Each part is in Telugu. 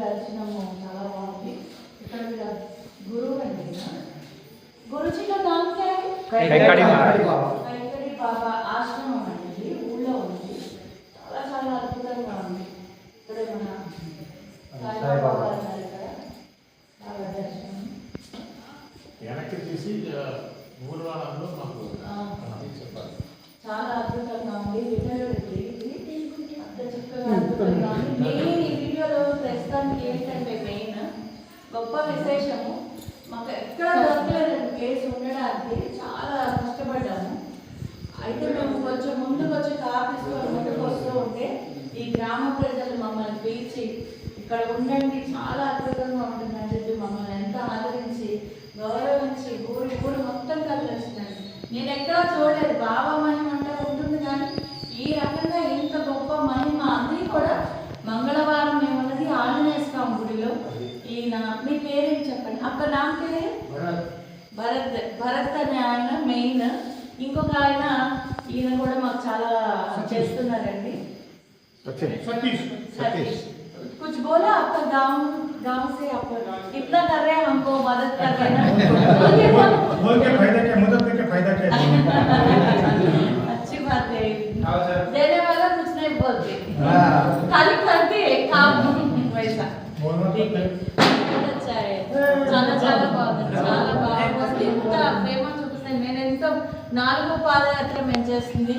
దర్శనము చాలా బాగుంది. ఇక్కడ గురువు అండి, గురుజీ का नाम क्या है? कैकड़ी बाबा ఆశ్రమం అనేది ఊళ్ళో ఉంది. చాలా చాలా అద్భుతంగా ఉంది. ఇక్కడ మన సాయిబాబా గారు ఇక్కడ బాగా దర్శనం వెనక్కి తీసి మూడు వారాల్లో మాకు చెప్పాలి. చాలా అద్భుతంగా ఉంది. వినరుడికి అంత చక్కగా అద్భుతంగా ఉంది. మెయిన్ ఈ వీడియోలో ప్రస్తుతానికి ఏంటంటే మెయిన్ గొప్ప విశేషము, మాకు ఎక్కడ దొరకలేదు ప్లేస్ ఉండడానికి. చాలా కష్టపడ్డాము. అయితే మేము కొంచెం ముందుకు వచ్చి కార్ తీసుకొని ముందుకు వస్తూ ఉంటే ఈ గ్రామ ప్రజలు మమ్మల్ని పిలిచి ఇక్కడ ఉండండి, చాలా అద్భుతంగా ఉంటుందని చెప్పి మమ్మల్ని ఎంత ఆదరించి గౌరవించి ఊరి మొత్తం కలిసినాను. నేను ఎక్కడా చూడలేదు. బాబా మహిమ అంటే ఉంటుంది, కానీ ఈ రకంగా ఇంత గొప్ప మహిమ. అది కూడా మంగళవారం మేము ఉన్నది ఆంజనేయ స్వామి గుడిలో. ఈయన మీ పేరేంటి చెప్పండి. అక్కడ నా పేరు భరత్ అనే ఆయన మెయిన్. ఇంకొక ఆయన ఈయన కూడా మాకు చాలా చేస్తున్నారండి. सतीश कुछ बोला आपका गांव से आप इतना कर रहे हैं, हमको मदद कर रहे हैं। बोल के फायदा क्या, मदद के फायदा क्या? अच्छी बात है, देने वाला कुछ नहीं बोलते, खाली करते काम वैसा। अच्छा है, చాలా చాలా బాగుంది. చాలా బాగుంది. ఎంత ప్రేమ చూపిస్తాను. నేను ఎంతో 4 పాదయాత్ర మేము చేసింది,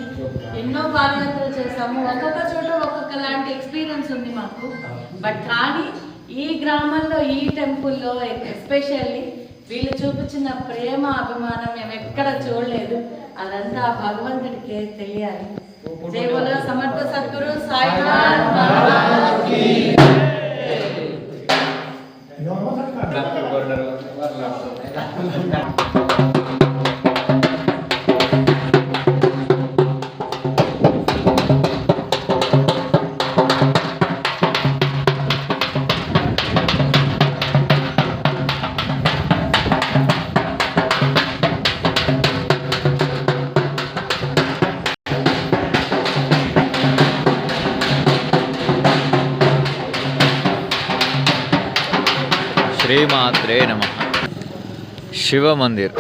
ఎన్నో పాదయాత్రలు చేసాము. ఒక్కొక్క చోట ఒక్కొక్క లాంటి ఎక్స్పీరియన్స్ ఉంది మాకు. బట్ కానీ ఈ గ్రామంలో ఈ టెంపుల్లో ఎస్పెషల్లీ వీళ్ళు చూపించిన ప్రేమ అభిమానం మేము ఎక్కడ చూడలేదు. అదంతా భగవంతుడికి తెలియాలి. జై బోలో సమర్థ సద్గురు సాయినాథ్ మహారాజ్ కి श्रीमात्रे नमः। शिव मंदिर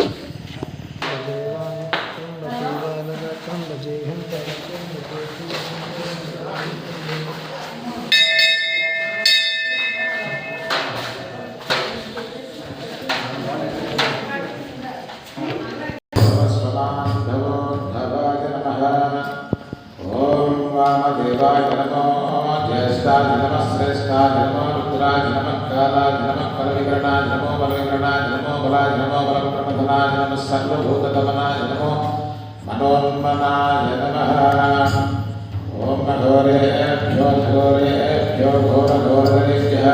सर्वभूतगमनाय नमो मनोन्मनाय नमः। ओम घोरेभ्यो घोरघोरेभ्यः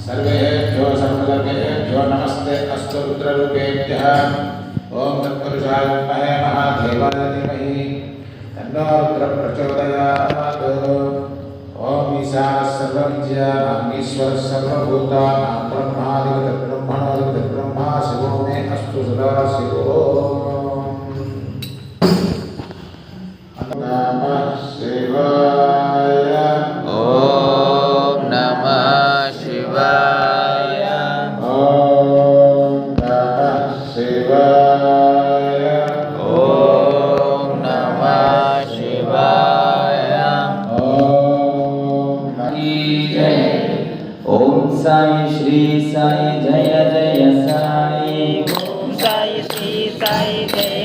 सर्वेभ्यो सर्वधर्मेभ्यो नमस्ते अस्तु रुद्ररूपेभ्यः। ओम तत्पुरुषाय विद्महे महादेवाय धीमहि तन्नो रुद्रः प्रचोदयात्। ओम ईशानः सर्वविद्यानाम् ईश्वरः सर्वभूतानां ब्रह्मादिगतब्रह्मणोदिगतब्रह्मा शिवो मे अस्तु सदा शिवो। नमः शिवाय। ओम नमः शिवाय। ओम नमः शिवाय। ओम नमः शिवाय। ओम साई श्री साई जय जय साई। ओम साई श्री साई जय